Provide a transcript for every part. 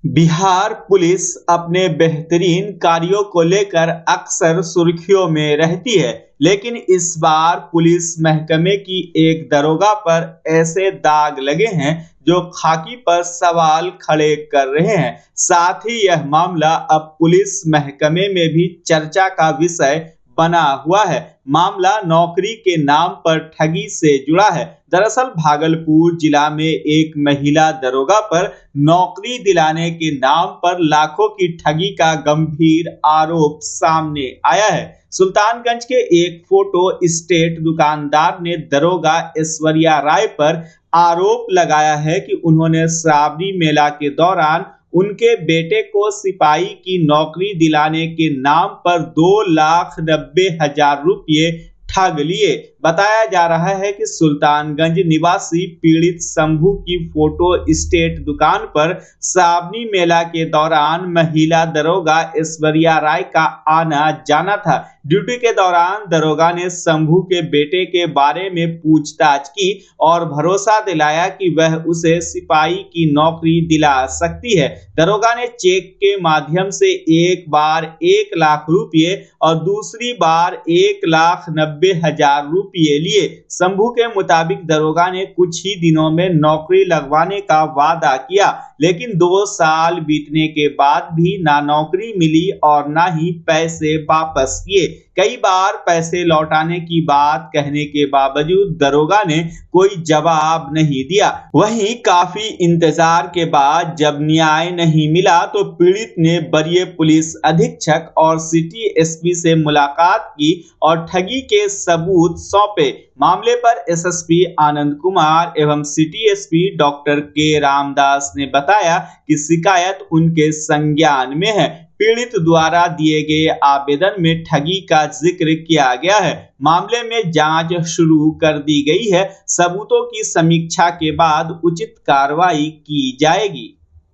Bihar police अपने बेहतरीन कार्यों को लेकर अक्सर सुर्खियों में रहती है, लेकिन इस बार पुलिस महकमे की एक दरोगा पर ऐसे दाग लगे हैं जो खाकी पर सवाल खड़े कर रहे हैं। साथ ही यह मामला अब पुलिस महकमे में भी चर्चा का विषय बना हुआ है। मामला नौकरी के नाम पर ठगी से जुड़ा है। दरअसल भागलपुर जिला में एक महिला दरोगा पर नौकरी दिलाने के नाम पर लाखों की ठगी का गंभीर आरोप सामने आया है। सुल्तानगंज के एक फोटो स्टेट दुकानदार ने दरोगा ऐश्वर्या राय पर आरोप लगाया है कि उन्होंने श्रावणी मेला के दौरान उनके बेटे को सिपाही की नौकरी दिलाने के नाम पर 2,90,000 रुपये ठग लिए। बताया जा रहा है कि सुल्तानगंज निवासी पीड़ित शंभू की फोटो स्टेट दुकान पर श्रावणी मेला के दौरान महिला दरोगा ऐश्वर्या राय का आना जाना था। ड्यूटी के दौरान दरोगा ने शंभू के बेटे के बारे में पूछताछ की और भरोसा दिलाया कि वह उसे सिपाही की नौकरी दिला सकती है। दरोगा ने चेक के माध्यम से एक बार 1 लाख रुपये और दूसरी बार 1,90,000 रुपये लिए। शंभू के मुताबिक दरोगा ने कुछ ही दिनों में नौकरी लगवाने का वादा किया, लेकिन 2 साल बीतने के बाद भी ना नौकरी मिली और ना ही पैसे वापस किए। कई बार पैसे लौटाने की बात कहने के बावजूद दरोगा ने कोई जवाब नहीं दिया। वहीं काफी इंतजार के बाद जब न्याय नहीं मिला तो पीड़ित ने वरीय पुलिस अधीक्षक और सिटी एसपी से मुलाकात की और ठगी के सबूत सौंपे। मामले पर एसएसपी आनंद कुमार एवं सिटी एसपी डॉक्टर के रामदास ने बताया कि शिकायत उनके संज्ञान में है। पीड़ित द्वारा दिए गए आवेदन में ठगी का जिक्र किया गया है। मामले में जांच शुरू कर दी गई है। सबूतों की समीक्षा के बाद उचित कार्रवाई की जाएगी।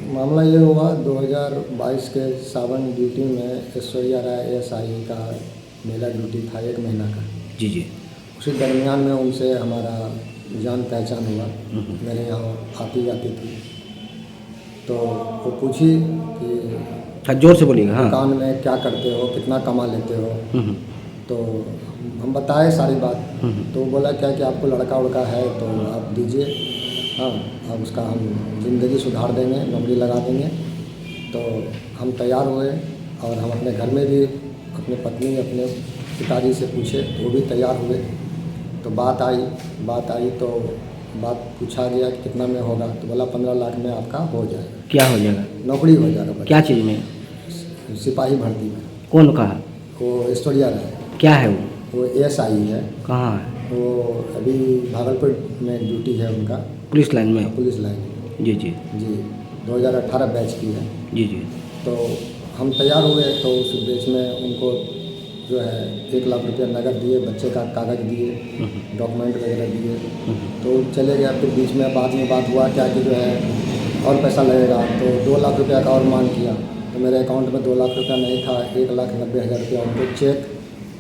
मामला ये हुआ 2022 के सावन ड्यूटी में ऐश्वर्या राय एएसआई का मेला ड्यूटी था 1 महीना का। जी। उसी दरमियान में उनसे हमारा जान पहचान हुआ। मेरे यहाँ आती जाती थी तो वो पूछी कि जोर से बोलिएगा। हाँ। दुकान में क्या करते हो, कितना कमा लेते हो। तो हम बताए सारी बात। तो बोला क्या कि आपको लड़का उड़का है तो आप दीजिए, हाँ अब उसका हम ज़िंदगी सुधार देंगे, नौकरी लगा देंगे। तो हम तैयार हुए और हम अपने घर में भी अपने पत्नी अपने पिताजी से पूछे तो वो भी तैयार हुए। तो बात आई तो बात पूछा गया कि कितना में होगा, तो बोला 15 लाख में आपका हो जाएगा। क्या हो जाएगा? नौकरी हो जाएगा। क्या चीज़ में? सिपाही भर्ती में। कौन कहा? वो ऐश्वर्या राय। क्या है वो एएसआई है। कहाँ है? वो अभी भागलपुर में ड्यूटी है उनका। पुलिस लाइन में? पुलिस लाइन में। जी। 2018 बैच की है। जी। तो हम तैयार हुए तो उस बैच में उनको जो है 1 लाख रुपया नगद दिए, बच्चे का कागज़ दिए, डॉक्यूमेंट वगैरह दिए। तो चले गया। फिर बीच में बाद हुआ क्या कि जो है और पैसा लगेगा, तो 2 लाख रुपया का और मांग किया। तो मेरे अकाउंट में 2 लाख रुपया नहीं था, 1,90,000 रुपया उनको चेक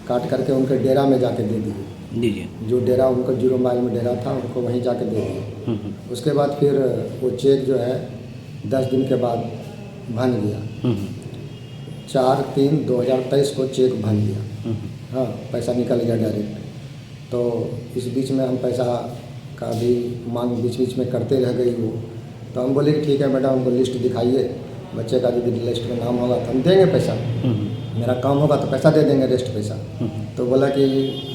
काट करके उनके डेरा में जाके दे दिए। जी। जो डेरा उनका 0 माइल में डेरा था, उनको वहीं जाके दे दिए। उसके बाद फिर वो चेक जो है 10 दिन के बाद बन गया। 4/3/2023 को चेक बन गया। हाँ, पैसा निकल गया डायरेक्ट। तो इस बीच में हम पैसा का भी मांग बीच में करते रह गई वो। तो हम बोले कि ठीक है मैडम, हमको लिस्ट दिखाइए, बच्चे का यदि लिस्ट में नाम होगा तो हम देंगे पैसा, मेरा काम होगा तो पैसा दे देंगे, रेस्ट पैसा। तो बोला कि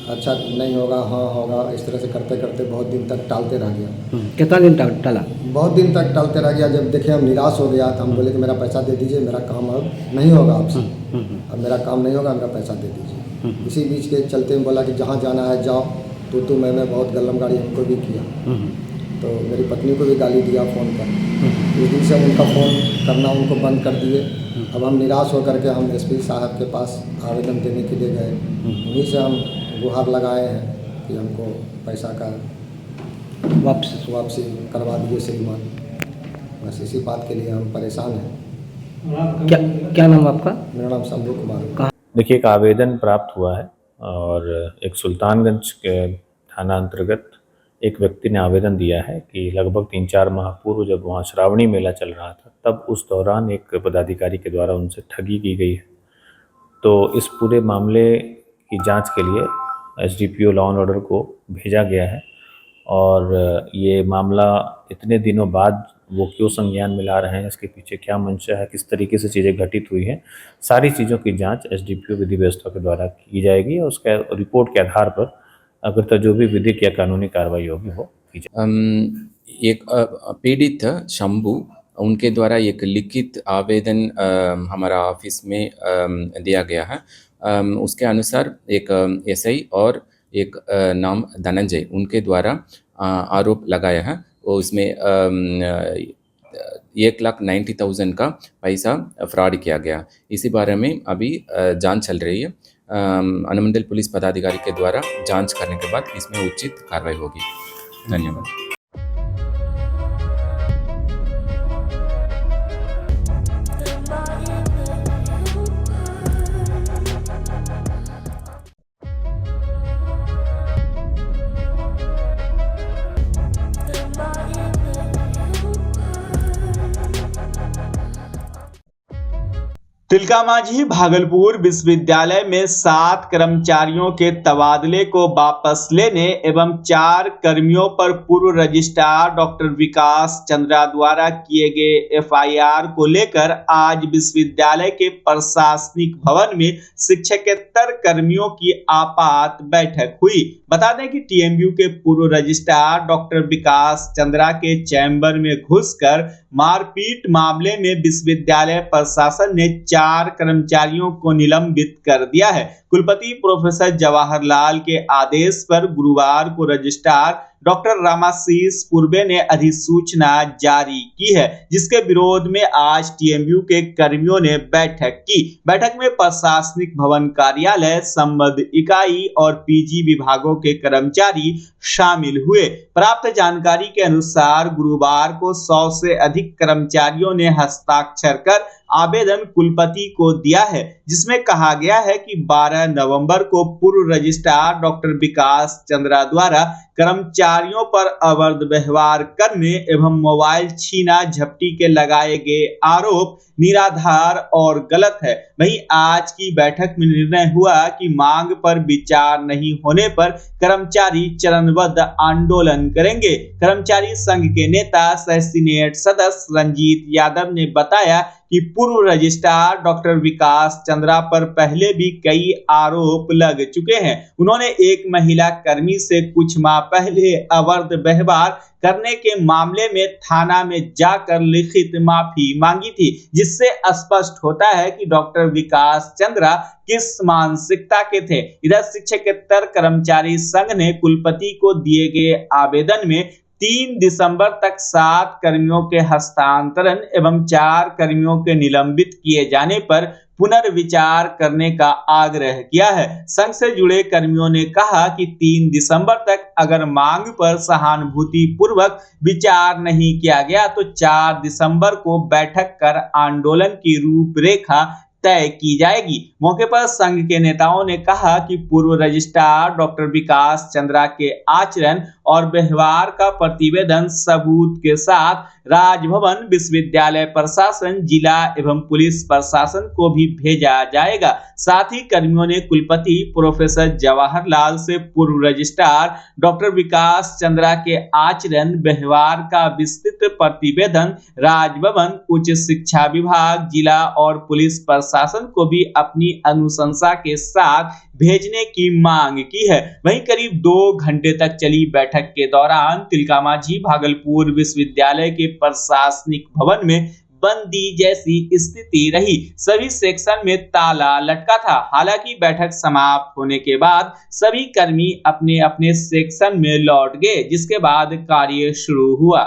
अच्छा नहीं होगा, हाँ होगा। इस तरह से करते करते बहुत दिन तक टालते रह गया। कितना दिन तक टाला? बहुत दिन तक टालते रह गया। जब देखे हम निराश हो गया तो हम बोले कि मेरा पैसा दे दीजिए, मेरा काम अब नहीं होगा आपसे, अब मेरा काम नहीं होगा, मेरा पैसा दे दीजिए। इसी बीच के चलते में बोला कि जहाँ जाना है जाओ। तो मैं बहुत गल्लम गाड़ी हमको भी किया। तो मेरी पत्नी को भी गाली दिया फ़ोन पर। उस दिन से हम उनका फ़ोन करना उनको बंद कर दिए। अब हम निराश होकर के हम एसपी साहब के पास आवेदन देने के लिए गए। उन्हीं से हम गुहार लगाए हैं कि हमको पैसा का वापसी करवा दीजिए श्रीमान। बस इसी बात के लिए हम परेशान हैं। क्या नाम आपका? मेरा नाम शंभू कुमार। देखिए, एक आवेदन प्राप्त हुआ है और एक सुल्तानगंज के थाना अंतर्गत एक व्यक्ति ने आवेदन दिया है कि लगभग 3-4 माह पूर्व जब वहाँ श्रावणी मेला चल रहा था, तब उस दौरान एक पदाधिकारी के द्वारा उनसे ठगी की गई है। तो इस पूरे मामले की जांच के लिए एसडीपीओ लॉ एंड ऑर्डर को भेजा गया है और ये मामला इतने दिनों बाद वो क्यों संज्ञान में ला रहे हैं, इसके पीछे क्या मंशा है, किस तरीके से चीज़ें घटित हुई हैं, सारी चीज़ों की जांच एसडीपीओ विधि व्यवस्था के द्वारा की जाएगी और उसके रिपोर्ट के आधार पर अगर जो भी विधिक या कानूनी कार्रवाई होगी वो की जाएगी। एक पीड़ित शंभू, उनके द्वारा एक लिखित आवेदन हमारा ऑफिस में दिया गया है। उसके अनुसार एक एसआई और एक नाम धनंजय, उनके द्वारा आरोप लगाया है। वो इसमें 1,90,000 का पैसा फ्रॉड किया गया। इसी बारे में अभी जांच चल रही है। अनुमंडल पुलिस पदाधिकारी के द्वारा जांच करने के बाद इसमें उचित कार्रवाई होगी। धन्यवाद। तिलकामाझी भागलपुर विश्वविद्यालय में 7 कर्मचारियों के तबादले को वापस लेने एवं 4 कर्मियों पर पूर्व रजिस्ट्रार डॉक्टर विकास चंद्रा द्वारा किए गए एफआईआर को लेकर आज विश्वविद्यालय के प्रशासनिक भवन में शिक्षकेतर कर्मियों की आपात बैठक हुई। बता दें कि टीएमयू के पूर्व रजिस्ट्रार डॉक्टर विकास चंद्रा के चैम्बर में घुसकर मारपीट मामले में विश्वविद्यालय प्रशासन ने 4 कर्मचारियों को निलंबित कर दिया है। कुलपति प्रोफेसर जवाहरलाल के आदेश पर गुरुवार को रजिस्ट्रार डॉक्टर रामाशीष पूर्वे ने अधिसूचना जारी की है, जिसके विरोध में आज टीएमयू के कर्मियों ने बैठक की। बैठक में प्रशासनिक भवन कार्यालय, संबद्ध इकाई और पीजी विभागों के कर्मचारी शामिल हुए। प्राप्त जानकारी के अनुसार गुरुवार को 100 से अधिक कर्मचारियों ने हस्ताक्षर कर आवेदन कुलपति को दिया है, जिसमें कहा गया है कि 12 नवंबर को पूर्व रजिस्ट्रार डॉक्टर विकास चंद्रा द्वारा कर्मचारियों पर अवैध व्यवहार करने एवं मोबाइल छीना झपटी के लगाए गए आरोप निराधार और गलत है। वहीं आज की बैठक में निर्णय हुआ कि मांग पर विचार नहीं होने पर कर्मचारी चरणबद्ध आंदोलन करेंगे। कर्मचारी संघ के नेता सह सीनेट सदस्य रंजीत यादव ने बताया कि पूर्व रजिस्ट्रार डॉक्टर विकास चंद्रा पर पहले भी कई आरोप लग चुके हैं। उन्होंने एक महिला कर्मी से कुछ माह पहले अवैध व्यवहार करने के मामले में थाना में जाकर लिखित माफी मांगी थी, जिससे स्पष्ट होता है कि डॉक्टर विकास चंद्रा किस मानसिकता के थे। इधर शिक्षकेतर कर्मचारी संघ ने कुलपति को दिए गए आवेदन में 3 दिसंबर तक 7 कर्मियों के हस्तांतरण एवं 4 कर्मियों के निलंबित किए जाने पर पुनर्विचार करने का आग्रह किया है। संघ से जुड़े कर्मियों ने कहा कि 3 दिसंबर तक अगर मांग पर सहानुभूति पूर्वक विचार नहीं किया गया तो 4 दिसंबर को बैठक कर आंदोलन की रूपरेखा तय की जाएगी। मौके पर संघ के नेताओं ने कहा कि पूर्व रजिस्ट्रार डॉक्टर विकास चंद्रा के आचरण और व्यवहार का प्रतिवेदन सबूत के साथ राजभवन, विश्वविद्यालय प्रशासन, जिला एवं पुलिस प्रशासन को भी भेजा जाएगा। साथ ही कर्मियों ने कुलपति प्रोफेसर जवाहरलाल से पूर्व रजिस्ट्रार डॉक्टर विकास चंद्रा के आचरण व्यवहार का विस्तृत प्रतिवेदन राजभवन, उच्च शिक्षा विभाग, जिला और पुलिस प्रशासन को भी अपनी अनुशंसा के साथ भेजने की मांग की है। वहीं करीब 2 घंटे तक चली बैठक के दौरान तिलकामाझी भागलपुर विश्वविद्यालय के प्रशासनिक भवन में बंदी जैसी स्थिति रही। सभी सेक्शन में ताला लटका था। हालांकि बैठक समाप्त होने के बाद सभी कर्मी अपने अपने सेक्शन में लौट गए, जिसके बाद कार्य शुरू हुआ।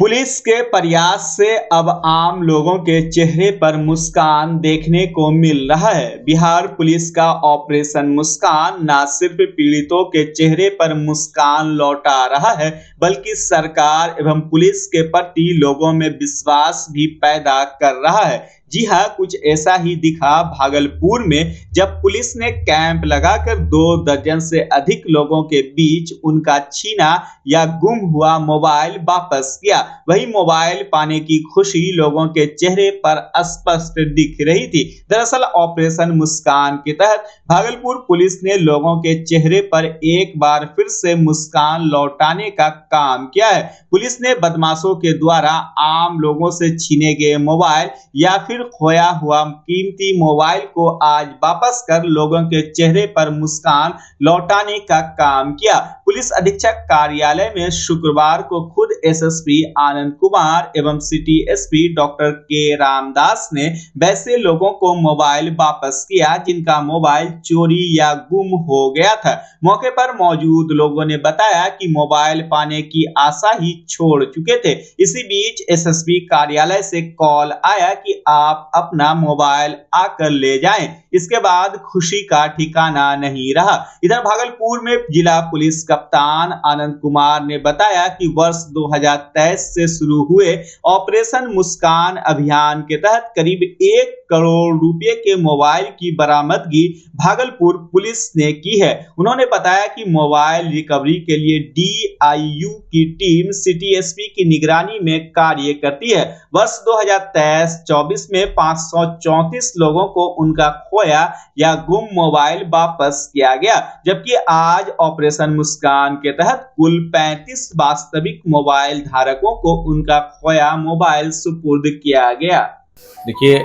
पुलिस के प्रयास से अब आम लोगों के चेहरे पर मुस्कान देखने को मिल रहा है। बिहार पुलिस का ऑपरेशन मुस्कान न सिर्फ पीड़ितों के चेहरे पर मुस्कान लौटा रहा है, बल्कि सरकार एवं पुलिस के प्रति लोगों में विश्वास भी पैदा कर रहा है। जी हाँ, कुछ ऐसा ही दिखा भागलपुर में जब पुलिस ने कैंप लगाकर 2 दर्जन से अधिक लोगों के बीच उनका छीना या गुम हुआ मोबाइल वापस किया। वही मोबाइल पाने की खुशी लोगों के चेहरे पर स्पष्ट दिख रही थी। दरअसल ऑपरेशन मुस्कान के तहत भागलपुर पुलिस ने लोगों के चेहरे पर एक बार फिर से मुस्कान लौटाने का काम किया है। पुलिस ने बदमाशों के द्वारा आम लोगों से छीने गए मोबाइल या फिर खोया हुआ कीमती मोबाइल को आज वापस कर लोगों के चेहरे पर मुस्कान लौटाने का काम किया। पुलिस अधीक्षक कार्यालय में शुक्रवार को खुद एसएसपी आनंद कुमार एवं सिटी एसपी डॉक्टर के रामदास ने वैसे लोगों को मोबाइल वापस किया जिनका मोबाइल चोरी या गुम हो गया था। मौके पर मौजूद लोगों ने बताया कि मोबाइल पाने की आशा ही छोड़ चुके थे। इसी बीच एसएसपी कार्यालय से कॉल आया कि आप अपना मोबाइल आकर ले जाएं। इसके बाद खुशी का ठिकाना नहीं रहा। इधर भागलपुर में जिला पुलिस कप्तान आनंद कुमार ने बताया कि वर्ष 2023 से शुरू हुए ऑपरेशन मुस्कान अभियान के तहत करीब 1 करोड़ रुपए के मोबाइल की बरामदगी भागलपुर पुलिस ने की है। उन्होंने बताया कि मोबाइल रिकवरी के लिए डीआईयू की टीम सिटी एसपी की निगरानी में कार्य करती है। वर्ष 2023-24 में 534 लोगों को उनका खोया या गुम मोबाइल वापस किया गया, जबकि आज ऑपरेशन मुस्कान के तहत कुल 35 वास्तविक मोबाइल धारकों को उनका खोया मोबाइल सुपुर्द किया गया। देखिए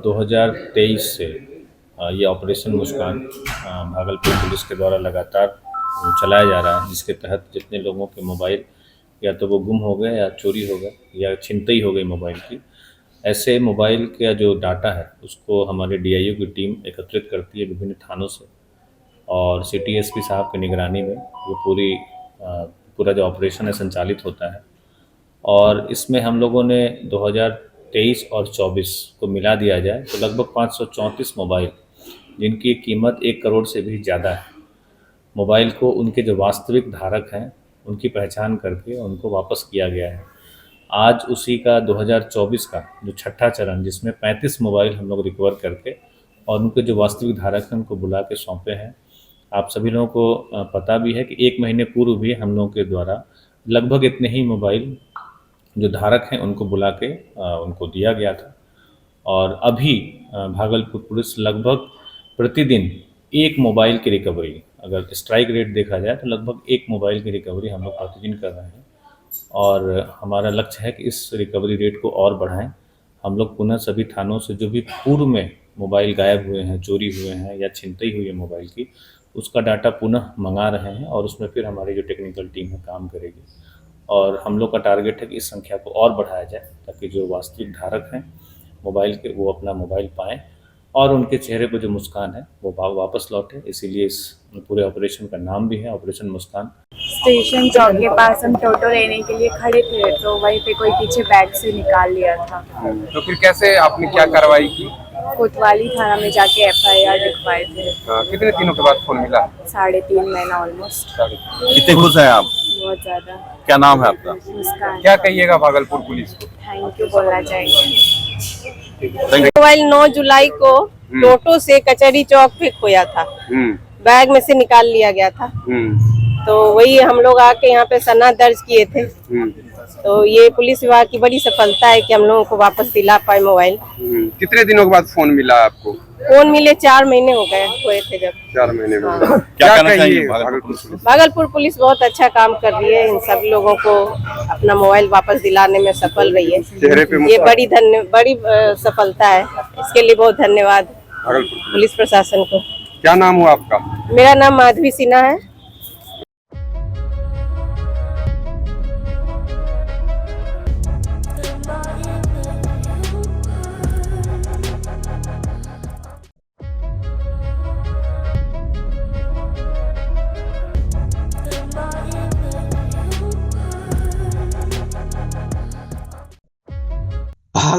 2023 से ये ऑपरेशन मुस्कान भागलपुर पुलिस के द्वारा लगातार चलाया जा रहा है, जिसके तहत जितने लोगों के मोबाइल या तो वो गुम हो गए या चोरी हो गए या छिनतई हो गई मोबाइल की, ऐसे मोबाइल का जो डाटा है उसको हमारे डीआईयू की टीम एकत्रित करती है विभिन्न थानों से, और सिटी एसपी साहब की निगरानी में वो पूरा जो ऑपरेशन है संचालित होता है। और इसमें हम लोगों ने 2023 और 24 को मिला दिया जाए तो लगभग 534 मोबाइल जिनकी कीमत 1 करोड़ से भी ज़्यादा है, मोबाइल को उनके जो वास्तविक धारक हैं उनकी पहचान करके उनको वापस किया गया है। आज उसी का 2024 का जो छठा चरण, जिसमें 35 मोबाइल हम लोग रिकवर करके और उनके जो वास्तविक धारक हैं उनको बुला के सौंपे हैं। आप सभी लोगों को पता भी है कि 1 महीने पूर्व भी हम लोगों के द्वारा लगभग इतने ही मोबाइल जो धारक हैं उनको बुला के उनको दिया गया था। और अभी भागलपुर पुलिस लगभग प्रतिदिन 1 मोबाइल की रिकवरी, अगर स्ट्राइक रेट देखा जाए तो लगभग 1 मोबाइल की रिकवरी हम लोग प्रतिदिन कर रहे हैं, और हमारा लक्ष्य है कि इस रिकवरी रेट को और बढ़ाएं। हम लोग पुनः सभी थानों से जो भी पूर्व में मोबाइल गायब हुए हैं, चोरी हुए हैं या छिनतई हुई है मोबाइल की, उसका डाटा पुनः मंगा रहे हैं और उसमें फिर हमारी जो टेक्निकल टीम है काम करेगी। और हम लोग का टारगेट है कि इस संख्या को और बढ़ाया जाए ताकि जो वास्तविक धारक हैं मोबाइल के वो अपना मोबाइल पाएँ और उनके चेहरे पर जो मुस्कान है वो वापस लौटे। इसीलिए इस पूरे ऑपरेशन का नाम भी है ऑपरेशन मुस्कान। स्टेशन चौक के पास हम टोटो लेने के लिए खड़े थे तो वहीं पे कोई पीछे बैग से निकाल लिया था। तो फिर कैसे आपने क्या कार्रवाई की? कोतवाली थाना में जाके एफआईआर लिखवाए थे। कितने दिनों के बाद फोन मिला? 3.5 महीना ऑलमोस्ट। कितने खुश हैं आप? बहुत ज्यादा। क्या नाम है आपका? मुस्कान। क्या कहिएगा भागलपुर पुलिस को? थैंक यू बोलना चाहिए। मोबाइल 9 जुलाई को टोटो से कचहरी चौक पे खोया था, बैग में से निकाल लिया गया था। तो वही हम लोग आके यहाँ पे सनद दर्ज किए थे। तो ये पुलिस विभाग की बड़ी सफलता है कि हम लोगों को वापस दिला पाए मोबाइल। कितने दिनों के बाद फोन मिला आपको? फोन मिले 4 महीने हो गए हुए थे जब। 4 महीने में। हाँ। क्या कहना चाहिए भागलपुर पुलिस बहुत अच्छा काम कर रही है, इन सभी लोगों को अपना मोबाइल वापस दिलाने में सफल रही है। चेहरे पे ये बड़ी सफलता है, इसके लिए बहुत धन्यवाद पुलिस प्रशासन को। क्या नाम हुआ आपका? मेरा नाम माधवी सिन्हा है।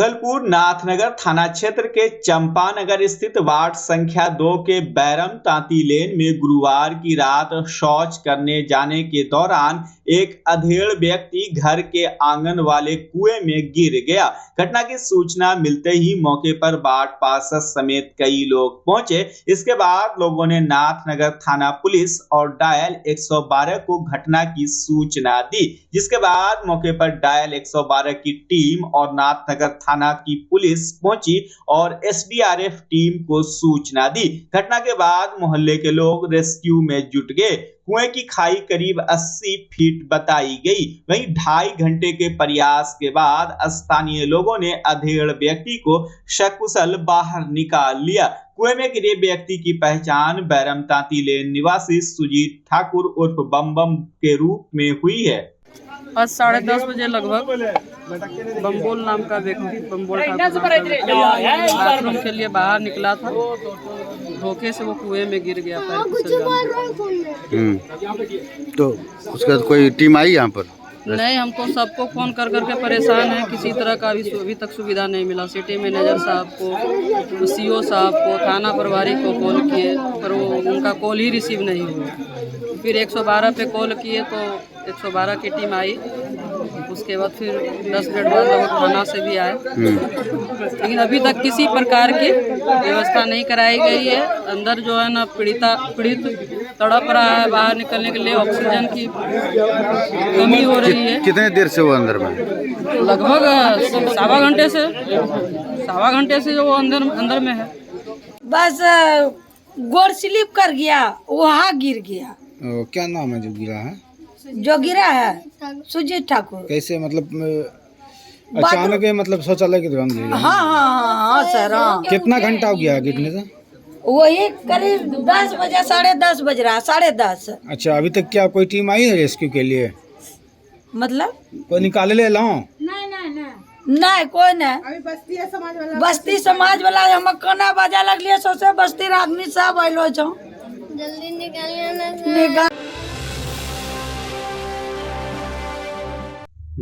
भागलपुर नाथनगर थाना क्षेत्र के चंपानगर स्थित वार्ड संख्या 2 के बैरम तांती लेन में गुरुवार की रात शौच करने जाने के दौरान एक अधेड़ व्यक्ति घर के आंगन वाले कुएं में गिर गया। घटना की सूचना मिलते ही मौके पर वार्ड पार्षद समेत कई लोग पहुंचे। इसके बाद लोगों ने नाथनगर थाना पुलिस और डायल 112 को घटना की सूचना दी, जिसके बाद मौके पर डायल 112 की टीम और नाथनगर थाना की पुलिस पहुंची और एसडीआरएफ टीम को सूचना दी। घटना के बाद मोहल्ले के लोग रेस्क्यू में जुट गए। कुएं की खाई करीब 80 फीट बताई गई। वहीं 2.5 घंटे के प्रयास के बाद स्थानीय लोगों ने अधेड़ व्यक्ति को सकुशल बाहर निकाल लिया। कुएं में गिरे व्यक्ति की पहचान बैरम तांती लेन निवासी सुजीत ठाकुर उर्फ बम बम के रूप में हुई है। आज 10:30 बजे लगभग बम्बोल नाम का व्यक्ति बम्बोल बाथरूम के लिए बाहर निकला था। धोखे से वो कुएं में गिर गया था। तो उसका कोई टीम आई यहाँ पर? नहीं, हम तो सबको फोन कर करके परेशान हैं। किसी तरह का अभी तक सुविधा नहीं मिला। सिटी मैनेजर साहब को, सीओ साहब को, थाना प्रभारी को कॉल किए पर वो उनका कॉल ही रिसीव नहीं हुआ। फिर 112 पे कॉल किए तो 112 की टीम आई। उसके बाद फिर 10 मिनट बाद लोग थाना से भी आए, लेकिन अभी तक किसी प्रकार की व्यवस्था नहीं कराई गई है। अंदर जो है ना पीड़ित तड़प रहा है। बाहर निकलने के लिए ऑक्सीजन की कमी हो रही है। कितने देर से वो अंदर में? लगभग सवा घंटे से जो वो अंदर में है। बस गोड़ स्लिप कर गया, वहाँ गिर गया। क्या नाम है जो गिरा है? जो गिरा है सुजीत ठाकुर। कैसे मतलब अचानक मतलब शौचालय के दौरान गिर गया? हाँ सर। हाँ। कितना घंटा हो गया गिरने से? वही करीब 10 बजे 10:30 बज रहा, 10:30। अच्छा, अभी तक क्या कोई टीम आई है रेस्क्यू के लिए? मतलब कोई निकाले ले लाओ? नहीं, कोई नहीं। बस्ती समाज वाला हम कोना बाजा लगलिए, सोचे बस्ती आदमी सब आइलो छो। जल्दी निकाल।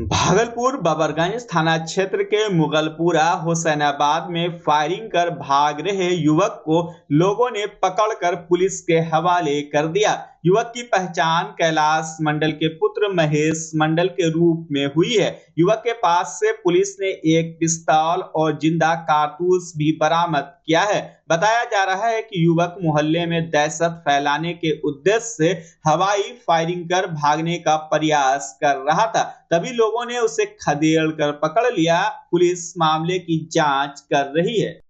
भागलपुर बबरगंज थाना क्षेत्र के मुगलपुरा हुसैनाबाद में फायरिंग कर भाग रहे युवक को लोगों ने पकड़कर पुलिस के हवाले कर दिया। युवक की पहचान कैलाश मंडल के पुत्र महेश मंडल के रूप में हुई है। युवक के पास से पुलिस ने एक पिस्तौल और जिंदा कारतूस भी बरामद किया है। बताया जा रहा है कि युवक मोहल्ले में दहशत फैलाने के उद्देश्य से हवाई फायरिंग कर भागने का प्रयास कर रहा था। तभी लोगों ने उसे खदेड़ कर पकड़ लिया। पुलिस मामले की जांच कर रही है।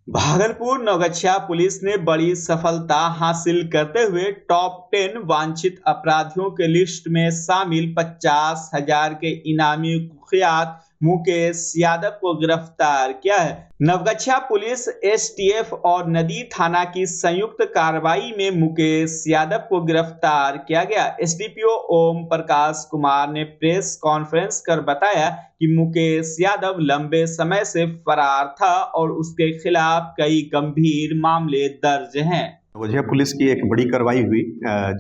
भागलपुर नौगछिया पुलिस ने बड़ी सफलता हासिल करते हुए टॉप 10 वांछित अपराधियों के लिस्ट में शामिल 50,000 के इनामी कुख्यात मुकेश यादव को गिरफ्तार किया है। नवगछिया पुलिस एसटीएफ और नदी थाना की संयुक्त कार्रवाई में मुकेश यादव को गिरफ्तार किया गया। एसडीपीओ ओम प्रकाश कुमार ने प्रेस कॉन्फ्रेंस कर बताया कि मुकेश यादव लंबे समय से फरार था और उसके खिलाफ कई गंभीर मामले दर्ज हैं। नवगछिया पुलिस की एक बड़ी कार्रवाई हुई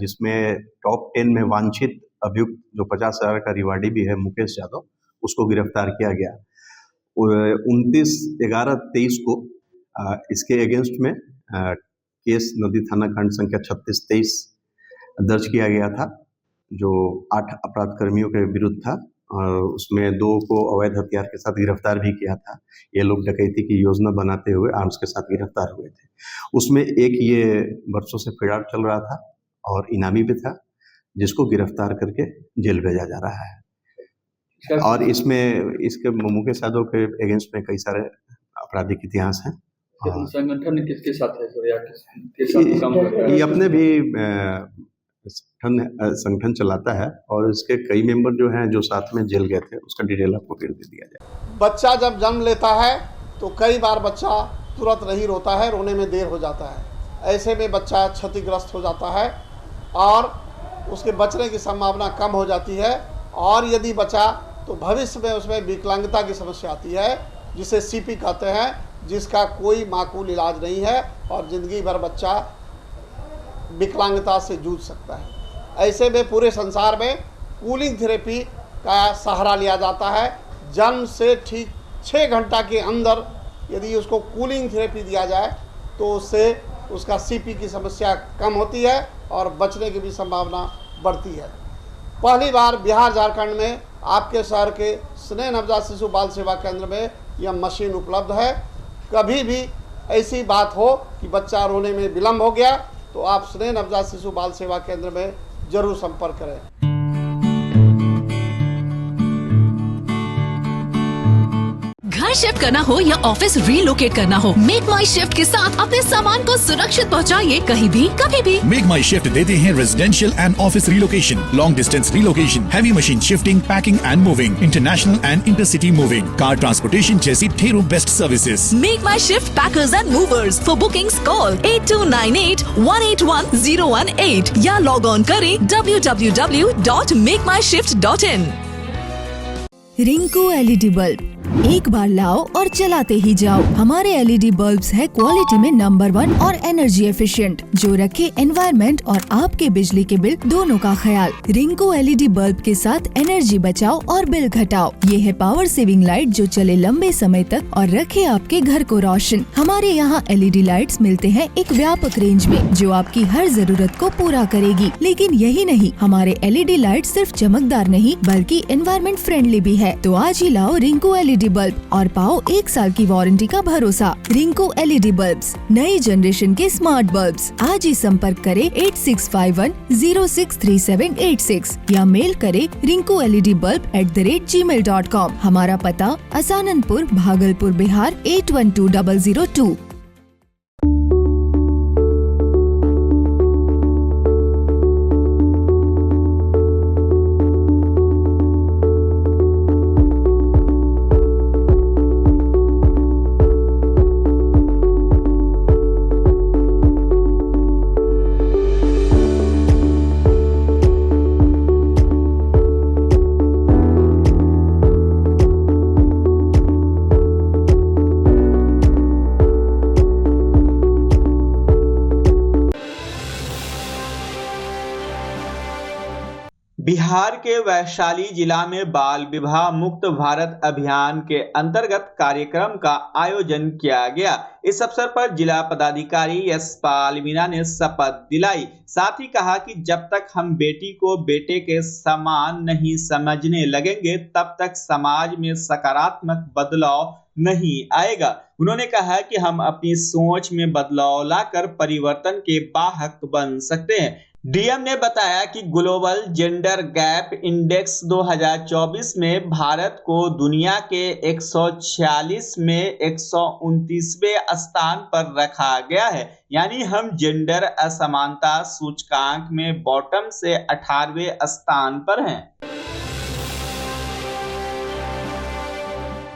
जिसमें टॉप 10 में वांछित अभियुक्त जो 50,000 का रिवार्डी भी है मुकेश यादव, उसको गिरफ्तार किया गया। 29/11/23 को इसके अगेंस्ट में केस नदी थाना खंड संख्या 36-23 दर्ज किया गया था, जो 8 अपराध कर्मियों के विरुद्ध था और उसमें 2 को अवैध हथियार के साथ गिरफ्तार भी किया था। ये लोग डकैती की योजना बनाते हुए आर्म्स के साथ गिरफ्तार हुए थे। उसमें एक ये वर्षों से फरार चल रहा था और इनामी भी था, जिसको गिरफ्तार करके जेल भेजा जा रहा है। और इसमें इसके मुकेश यादव के अगेंस्ट में कई सारे आपराधिक इतिहास हैं। संगठन किसके साथ है सर, या किसके साथ काम करता है? ये अपने भी संगठन चलाता है और इसके कई मेंबर जो हैं जो साथ में जेल गए थे, उसका डिटेल आपको फिर दे दिया जाए। बच्चा जब जन्म लेता है तो कई बार बच्चा तुरंत नहीं रोता है, रोने में देर हो जाता है। ऐसे में बच्चा क्षतिग्रस्त हो जाता है और उसके बचने की संभावना कम हो जाती है, और यदि बचा तो भविष्य में उसमें विकलांगता की समस्या आती है, जिसे सीपी कहते हैं, जिसका कोई माकूल इलाज नहीं है और ज़िंदगी भर बच्चा विकलांगता से जूझ सकता है। ऐसे में पूरे संसार में कूलिंग थेरेपी का सहारा लिया जाता है। जन्म से ठीक 6 घंटा के अंदर यदि उसको कूलिंग थेरेपी दिया जाए तो उससे उसका सीपी की समस्या कम होती है और बचने की भी संभावना बढ़ती है। पहली बार बिहार झारखंड में आपके शहर के स्नेह नवजात शिशु बाल सेवा केंद्र में यह मशीन उपलब्ध है। कभी भी ऐसी बात हो कि बच्चा रोने में विलम्ब हो गया तो आप स्नेह नवजात शिशु बाल सेवा केंद्र में जरूर संपर्क करें। घर शिफ्ट करना हो या ऑफिस रीलोकेट करना हो, मेक माई शिफ्ट के साथ अपने सामान को सुरक्षित पहुंचाइए कहीं भी कभी भी। मेक माई शिफ्ट देते हैं residential and office relocation, long distance relocation, heavy machine shifting, packing and moving, international and intercity moving, car transportation जैसी ढेरों best services. Make my shift packers and movers. For bookings call 8298-181-018 या log on करें www.makemyshift.in। Rinku LED bulb, एक बार लाओ और चलाते ही जाओ। हमारे एलईडी बल्ब्स है क्वालिटी में नंबर 1 और एनर्जी एफिशिएंट, जो रखे एनवायरनमेंट और आपके बिजली के बिल दोनों का ख्याल। रिंकू एलईडी बल्ब के साथ एनर्जी बचाओ और बिल घटाओ। ये है पावर सेविंग लाइट जो चले लंबे समय तक और रखे आपके घर को रोशन। हमारे यहाँ एलईडी लाइट्स मिलते हैं एक व्यापक रेंज में जो आपकी हर जरूरत को पूरा करेगी। लेकिन यही नहीं, हमारे एलईडी लाइट सिर्फ चमकदार नहीं बल्कि एनवायरनमेंट फ्रेंडली भी है। तो आज ही लाओ रिंकू एलईडी बल्ब और पाओ 1 साल की वारंटी का भरोसा। रिंकू एलईडी बल्ब्स, नई जनरेशन के स्मार्ट बल्ब्स। आज ही संपर्क करें 8651063786 या मेल करें rinkooledbulb@gmail.com। हमारा पता असाननपुर, भागलपुर, बिहार 812002। बिहार के वैशाली जिला में बाल विवाह मुक्त भारत अभियान के अंतर्गत कार्यक्रम का आयोजन किया गया। इस अवसर पर जिला पदाधिकारी यशपाल मीणा ने शपथ दिलाई। साथ ही कहा कि जब तक हम बेटी को बेटे के समान नहीं समझने लगेंगे तब तक समाज में सकारात्मक बदलाव नहीं आएगा। उन्होंने कहा कि हम अपनी सोच में बदलाव लाकर परिवर्तन के वाहक बन सकते हैं। डीएम ने बताया कि ग्लोबल जेंडर गैप इंडेक्स 2024 में भारत को दुनिया के 146 में 129वें स्थान पर रखा गया है, यानी हम जेंडर असमानता सूचकांक में बॉटम से 18वें स्थान पर हैं।